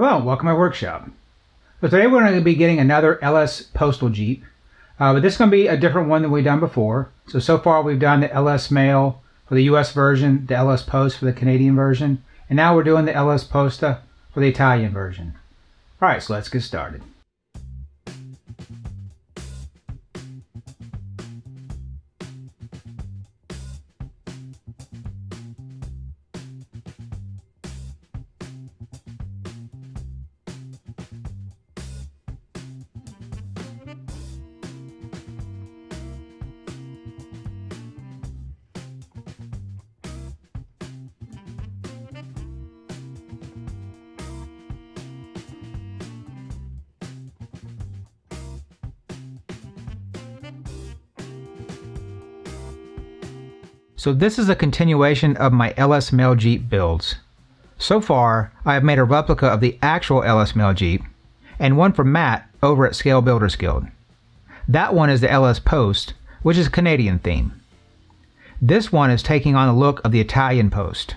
Hello, welcome to my workshop. So today we're going to be getting another LS postal Jeep, but this is going to be a different one than we've done before. So far we've done the LS Mail for the US version, the LS Post for the Canadian version, and now we're doing the LS Poste for the Italian version. Alright, so let's get started. So this is a continuation of my LS Mail Jeep builds. So far, I have made a replica of the actual LS Mail Jeep, and one for Matt over at Scale Builders Guild. That one is the LS Post, which is a Canadian theme. This one is taking on the look of the Italian Post.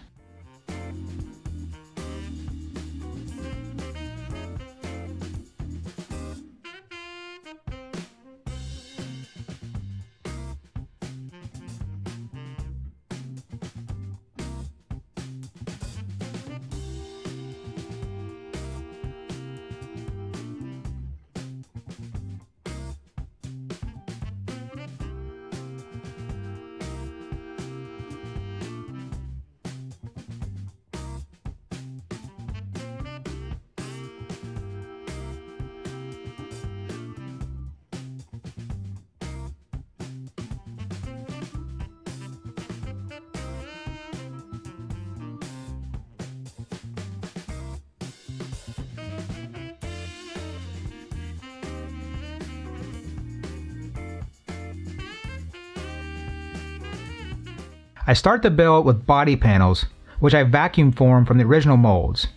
I start the build with body panels, which I vacuum form from the original molds.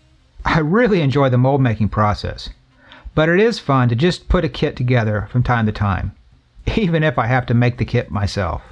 I really enjoy the mold making process, but it is fun to just put a kit together from time to time, even if I have to make the kit myself.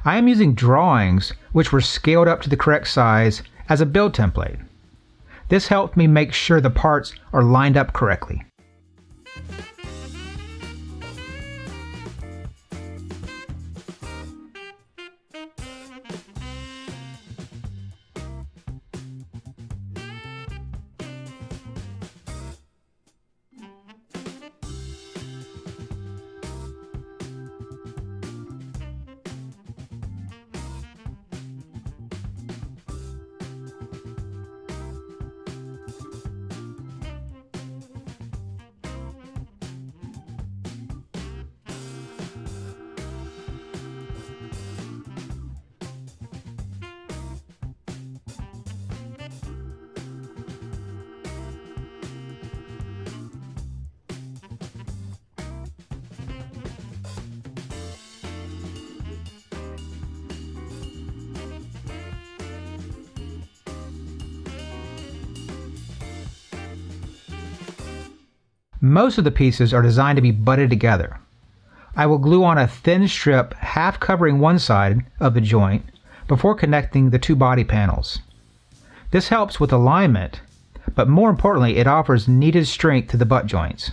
I am using drawings which were scaled up to the correct size as a build template. This helped me make sure the parts are lined up correctly. Most of the pieces are designed to be butted together. I will glue on a thin strip half covering one side of the joint before connecting the two body panels. This helps with alignment, but more importantly, it offers needed strength to the butt joints.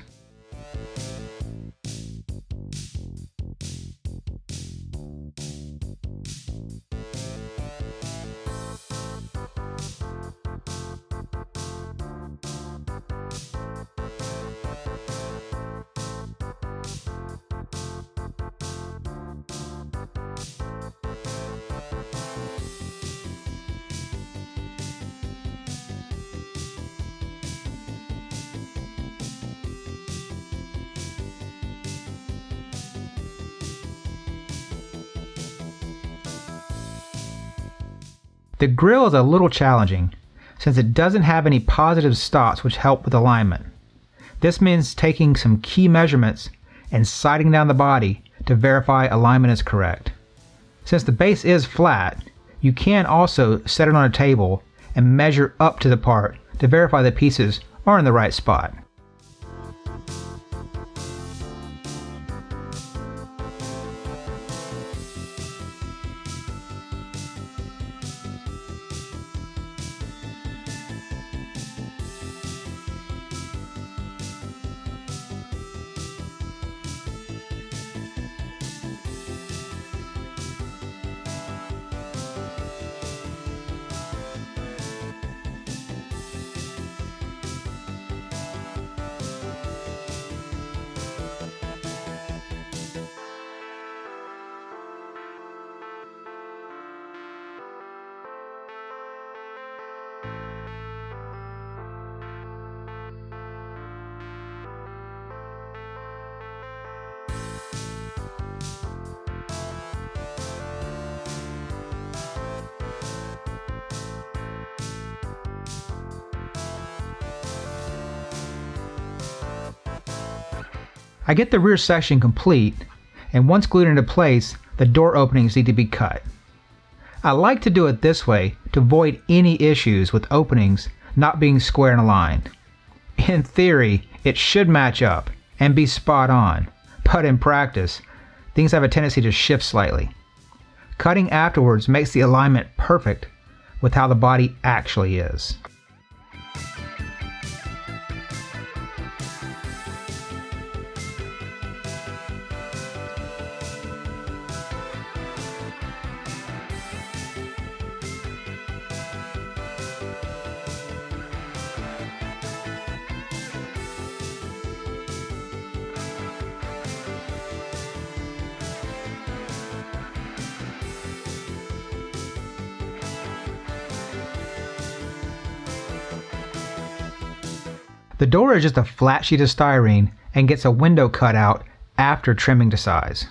The grill is a little challenging since it doesn't have any positive stops which help with alignment. This means taking some key measurements and sighting down the body to verify alignment is correct. Since the base is flat, you can also set it on a table and measure up to the part to verify the pieces are in the right spot. I get the rear section complete, and once glued into place, the door openings need to be cut. I like to do it this way to avoid any issues with openings not being square and aligned. In theory, it should match up and be spot on, but in practice, things have a tendency to shift slightly. Cutting afterwards makes the alignment perfect with how the body actually is. The door is just a flat sheet of styrene and gets a window cut out after trimming to size.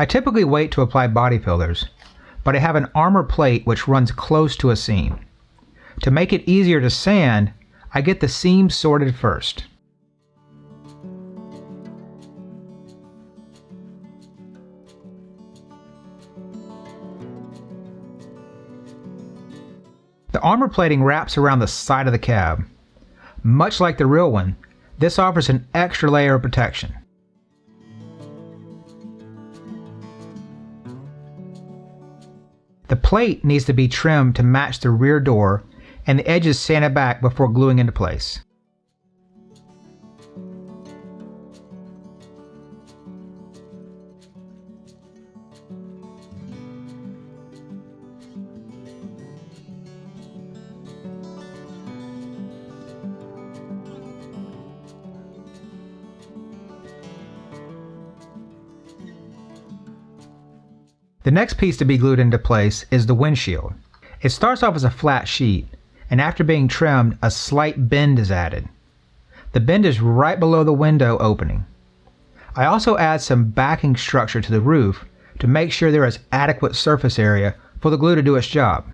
I typically wait to apply body fillers, but I have an armor plate which runs close to a seam. To make it easier to sand, I get the seams sorted first. The armor plating wraps around the side of the cab. Much like the real one, this offers an extra layer of protection. The plate needs to be trimmed to match the rear door and the edges sanded back before gluing into place. The next piece to be glued into place is the windshield. It starts off as a flat sheet, and after being trimmed, a slight bend is added. The bend is right below the window opening. I also add some backing structure to the roof to make sure there is adequate surface area for the glue to do its job.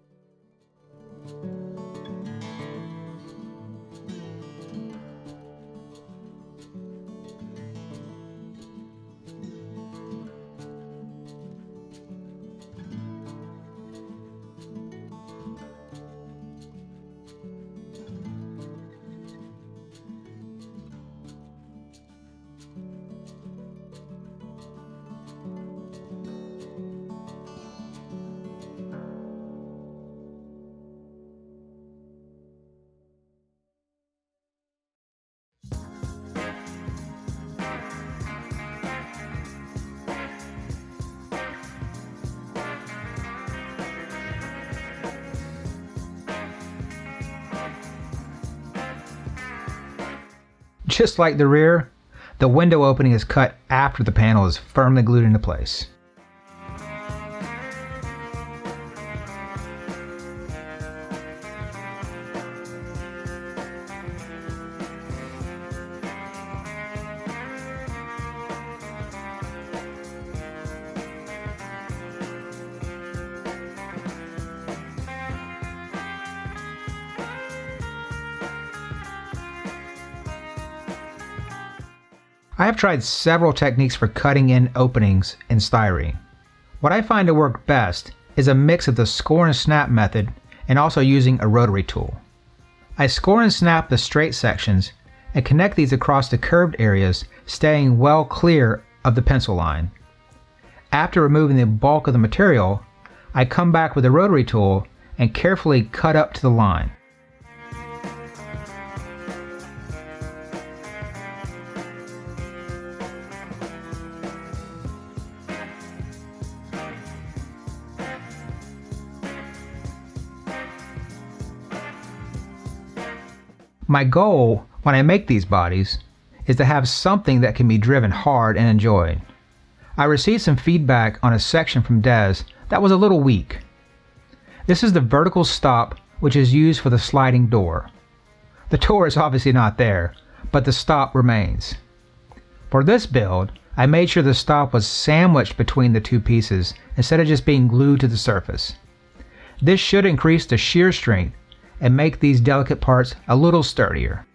just like the rear, the window opening is cut after the panel is firmly glued into place. I have tried several techniques for cutting in openings in styrene. What I find to work best is a mix of the score and snap method and also using a rotary tool. I score and snap the straight sections and connect these across the curved areas, staying well clear of the pencil line. After removing the bulk of the material, I come back with a rotary tool and carefully cut up to the line. My goal when I make these bodies is to have something that can be driven hard and enjoyed. I received some feedback on a section from Des that was a little weak. This is the vertical stop which is used for the sliding door. The door is obviously not there, but the stop remains. For this build, I made sure the stop was sandwiched between the two pieces instead of just being glued to the surface. This should increase the shear strength and make these delicate parts a little sturdier.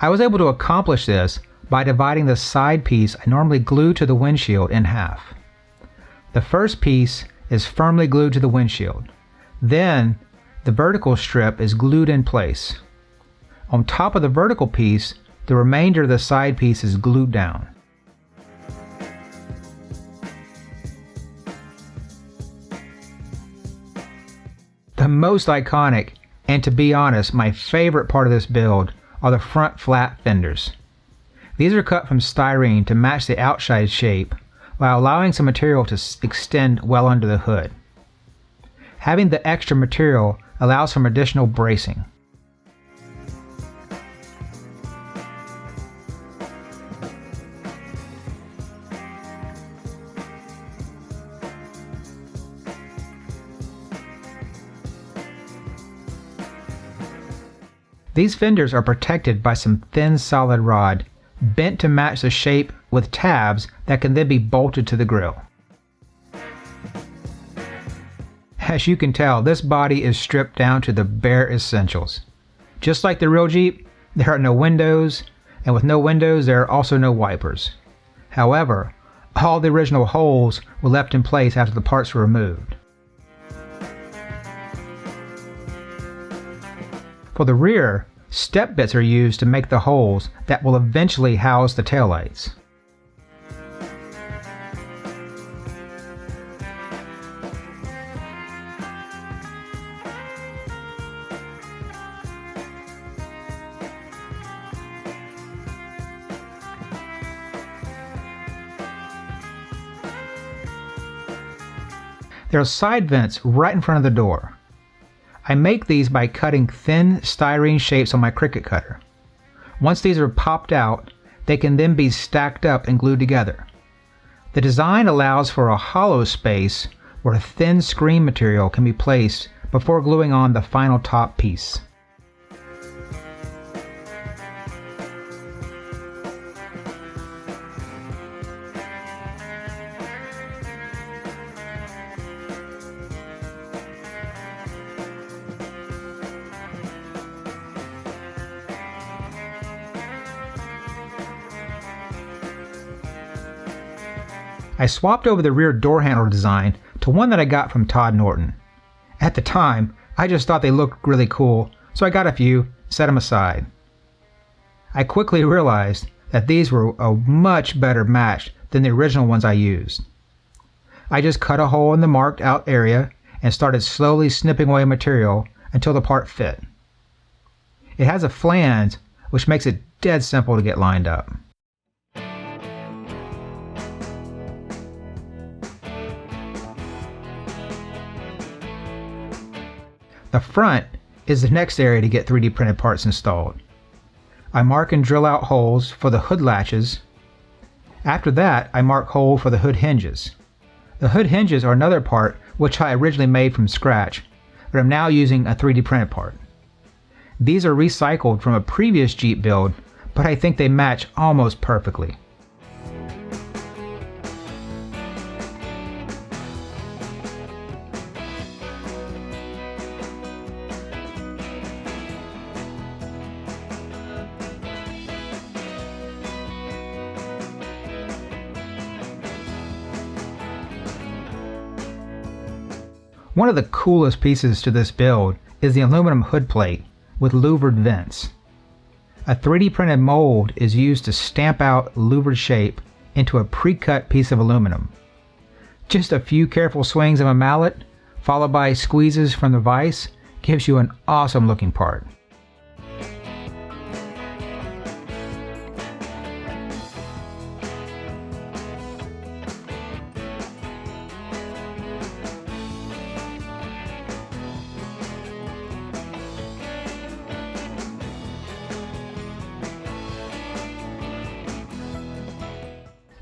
I was able to accomplish this by dividing the side piece I normally glue to the windshield in half. The first piece is firmly glued to the windshield. Then, the vertical strip is glued in place. On top of the vertical piece, the remainder of the side piece is glued down. The most iconic, and to be honest, my favorite part of this build, are the front flat fenders. These are cut from styrene to match the outside shape, while allowing some material to extend well under the hood. Having the extra material allows for additional bracing. These fenders are protected by some thin solid rod bent to match the shape with tabs that can then be bolted to the grille. As you can tell, this body is stripped down to the bare essentials. Just like the real Jeep, there are no windows, and with no windows there are also no wipers. However, all the original holes were left in place after the parts were removed. For the rear, step bits are used to make the holes that will eventually house the taillights. There are side vents right in front of the door. I make these by cutting thin styrene shapes on my Cricut cutter. Once these are popped out, they can then be stacked up and glued together. The design allows for a hollow space where thin screen material can be placed before gluing on the final top piece. I swapped over the rear door handle design to one that I got from Todd Norton. At the time, I just thought they looked really cool, so I got a few, set them aside. I quickly realized that these were a much better match than the original ones I used. I just cut a hole in the marked out area and started slowly snipping away material until the part fit. It has a flange, which makes it dead simple to get lined up. The front is the next area to get 3D printed parts installed. I mark and drill out holes for the hood latches. After that, I mark holes for the hood hinges. The hood hinges are another part which I originally made from scratch, but I'm now using a 3D printed part. These are recycled from a previous Jeep build, but I think they match almost perfectly. One of the coolest pieces to this build is the aluminum hood plate with louvered vents. A 3D printed mold is used to stamp out louvered shape into a pre-cut piece of aluminum. Just a few careful swings of a mallet, followed by squeezes from the vise, gives you an awesome looking part.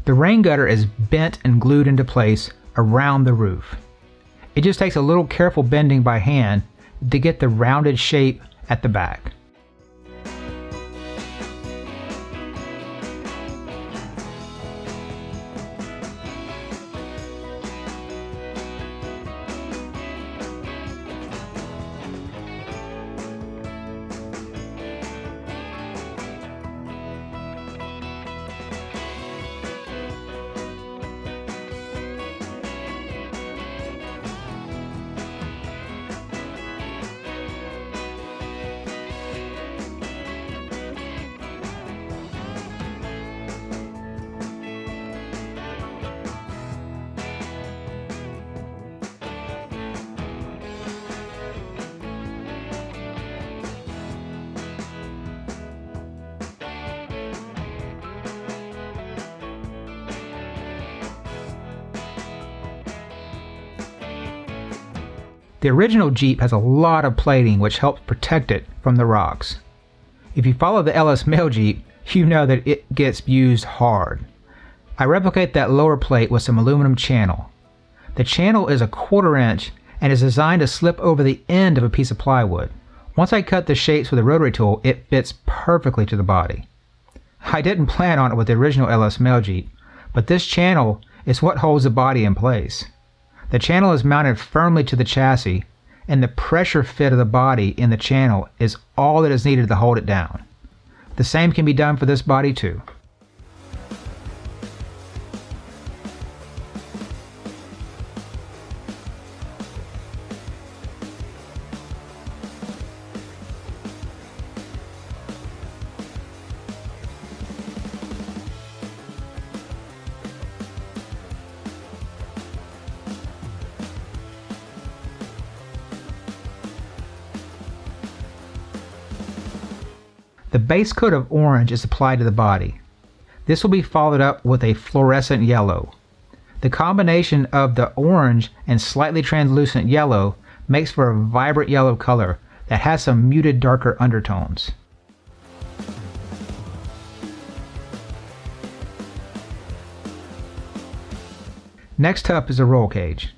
The rain gutter is bent and glued into place around the roof. It just takes a little careful bending by hand to get the rounded shape at the back. The original Jeep has a lot of plating which helps protect it from the rocks. If you follow the LS Mail Jeep, you know that it gets used hard. I replicate that lower plate with some aluminum channel. The channel is a 1/4 inch and is designed to slip over the end of a piece of plywood. Once I cut the shapes with a rotary tool, it fits perfectly to the body. I didn't plan on it with the original LS Mail Jeep, but this channel is what holds the body in place. The channel is mounted firmly to the chassis, and the pressure fit of the body in the channel is all that is needed to hold it down. The same can be done for this body too. The base coat of orange is applied to the body. This will be followed up with a fluorescent yellow. The combination of the orange and slightly translucent yellow makes for a vibrant yellow color that has some muted darker undertones. Next up is a roll cage.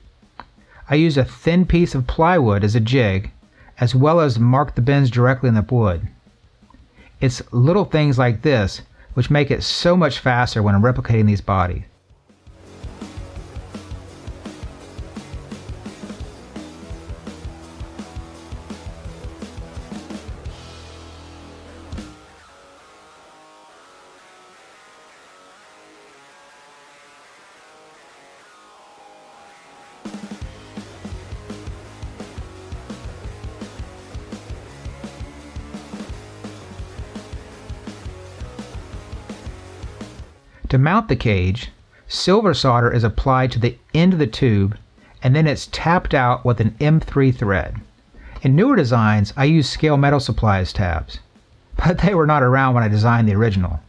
I used a thin piece of plywood as a jig, as well as mark the bends directly in the wood. It's little things like this which make it so much faster when I'm replicating these bodies. To mount the cage, silver solder is applied to the end of the tube and then it's tapped out with an M3 thread. In newer designs, I use scale metal supplies tabs, but they were not around when I designed the original.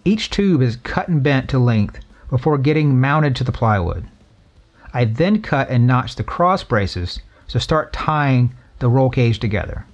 Each tube is cut and bent to length before getting mounted to the plywood. I then cut and notch the cross braces to start tying the roll cage together.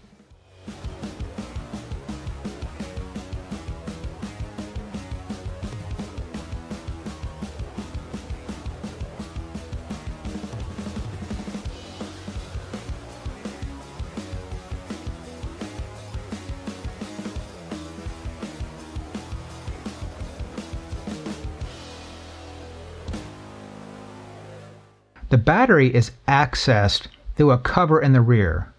The battery is accessed through a cover in the rear.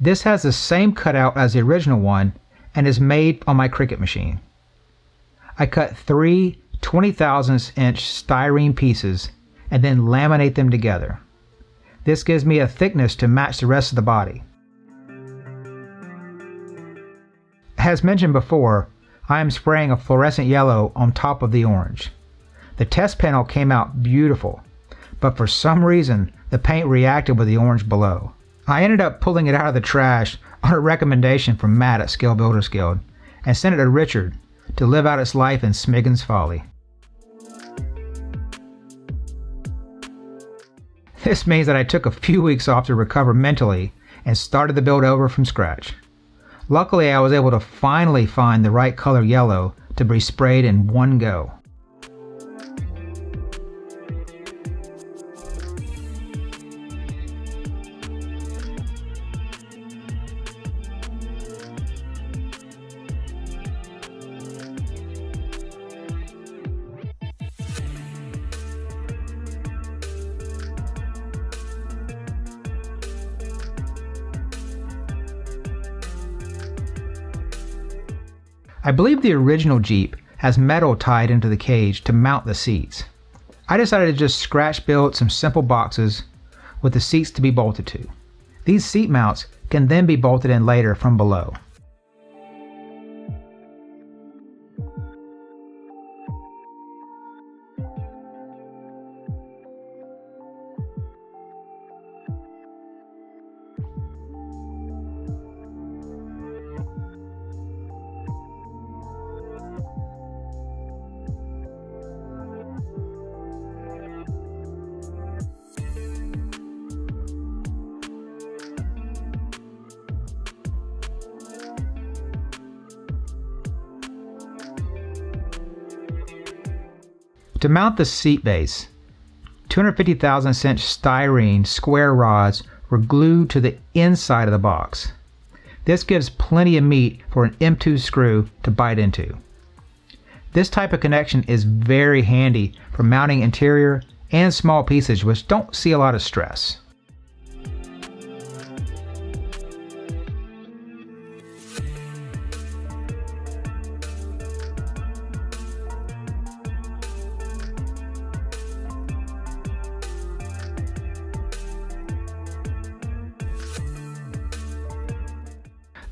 This has the same cutout as the original one and is made on my Cricut machine. I cut 3 20,000-inch styrene pieces and then laminate them together. This gives me a thickness to match the rest of the body. As mentioned before, I am spraying a fluorescent yellow on top of the orange. The test panel came out beautiful, but for some reason the paint reacted with the orange below. I ended up pulling it out of the trash on a recommendation from Matt at Scale Builders Guild and sent it to Richard to live out its life in Smiggen's folly. This means that I took a few weeks off to recover mentally and started the build over from scratch. Luckily, I was able to finally find the right color yellow to be sprayed in one go. I believe the original Jeep has metal tied into the cage to mount the seats. I decided to just scratch build some simple boxes with the seats to be bolted to. These seat mounts can then be bolted in later from below. To mount the seat base, 250,000-inch styrene square rods were glued to the inside of the box. This gives plenty of meat for an M2 screw to bite into. This type of connection is very handy for mounting interior and small pieces which don't see a lot of stress.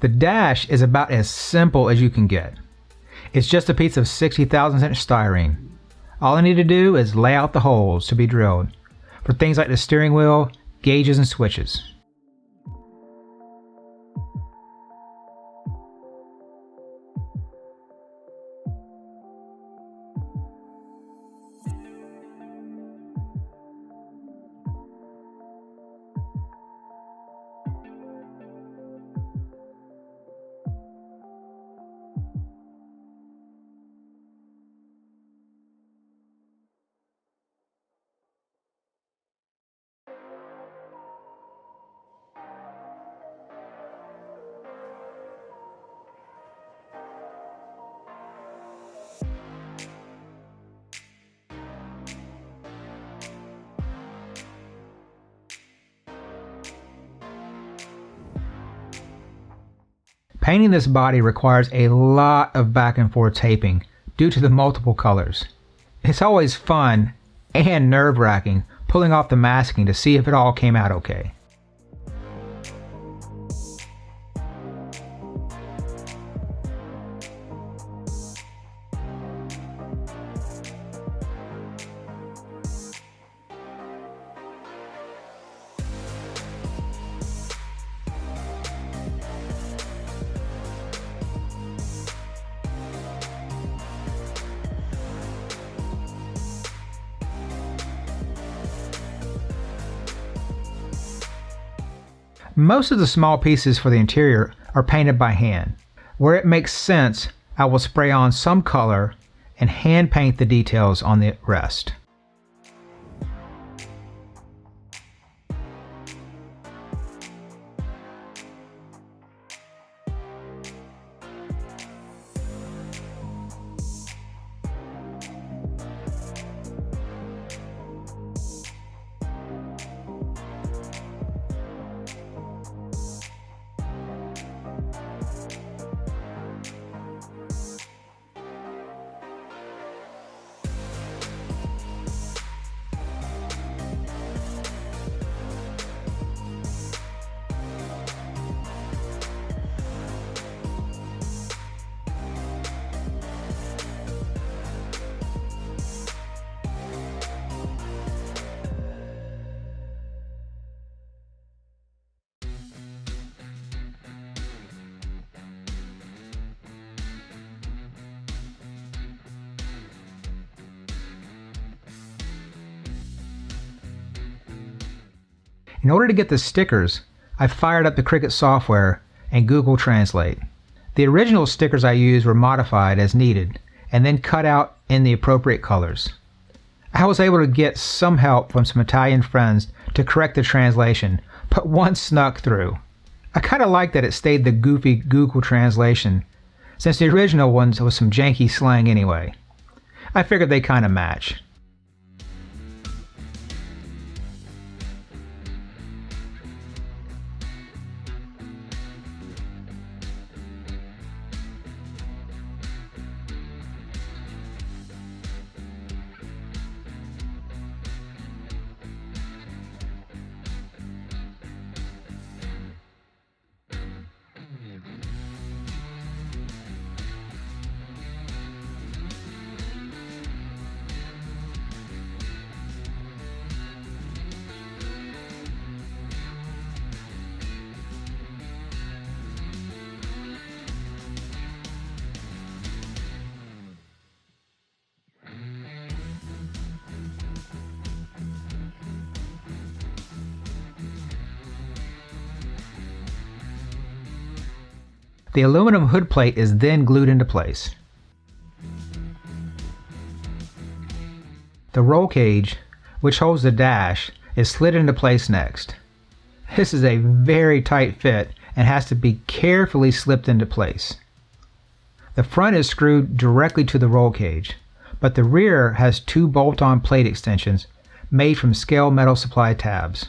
The dash is about as simple as you can get. It's just a piece of 60,000-inch styrene. All I need to do is lay out the holes to be drilled for things like the steering wheel, gauges, and switches. Painting this body requires a lot of back and forth taping due to the multiple colors. It's always fun and nerve-wracking pulling off the masking to see if it all came out okay. Most of the small pieces for the interior are painted by hand. Where it makes sense, I will spray on some color and hand paint the details on the rest. In order to get the stickers, I fired up the Cricut software and Google Translate. The original stickers I used were modified as needed and then cut out in the appropriate colors. I was able to get some help from some Italian friends to correct the translation, but one snuck through. I kind of like that it stayed the goofy Google translation, since the original ones was some janky slang anyway. I figured they kind of match. The aluminum hood plate is then glued into place. The roll cage, which holds the dash, is slid into place next. This is a very tight fit and has to be carefully slipped into place. The front is screwed directly to the roll cage, but the rear has two bolt-on plate extensions made from scale metal supply tabs.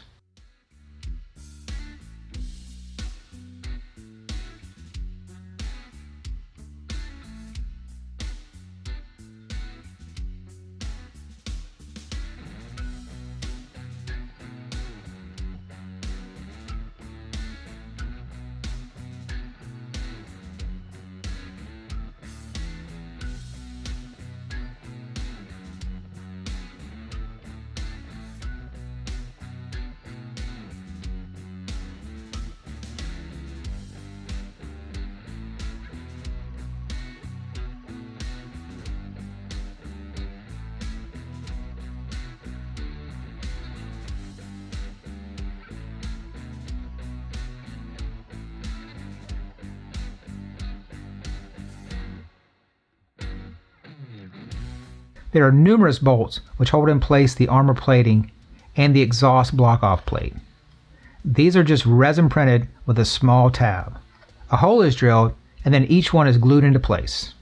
There are numerous bolts which hold in place the armor plating and the exhaust block-off plate. These are just resin printed with a small tab. A hole is drilled and then each one is glued into place.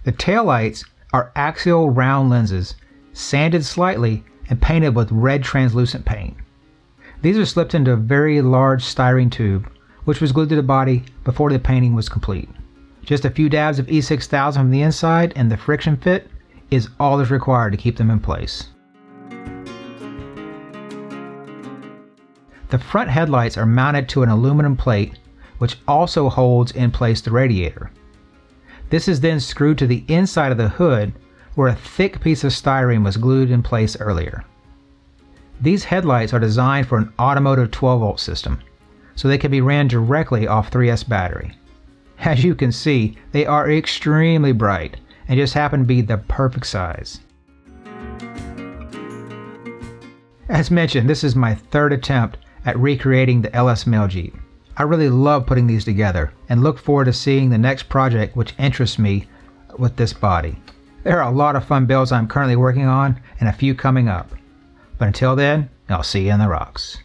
The taillights are axial round lenses, sanded slightly and painted with red translucent paint. These are slipped into a very large styrene tube, which was glued to the body before the painting was complete. Just a few dabs of E6000 from the inside and the friction fit is all that's required to keep them in place. The front headlights are mounted to an aluminum plate, which also holds in place the radiator. This is then screwed to the inside of the hood, where a thick piece of styrene was glued in place earlier. These headlights are designed for an automotive 12-volt system, so they can be ran directly off 3S battery. As you can see, they are extremely bright and just happen to be the perfect size. As mentioned, this is my third attempt at recreating the LS Mail Jeep. I really love putting these together and look forward to seeing the next project which interests me with this body. There are a lot of fun builds I'm currently working on and a few coming up. But until then, I'll see you in the rocks.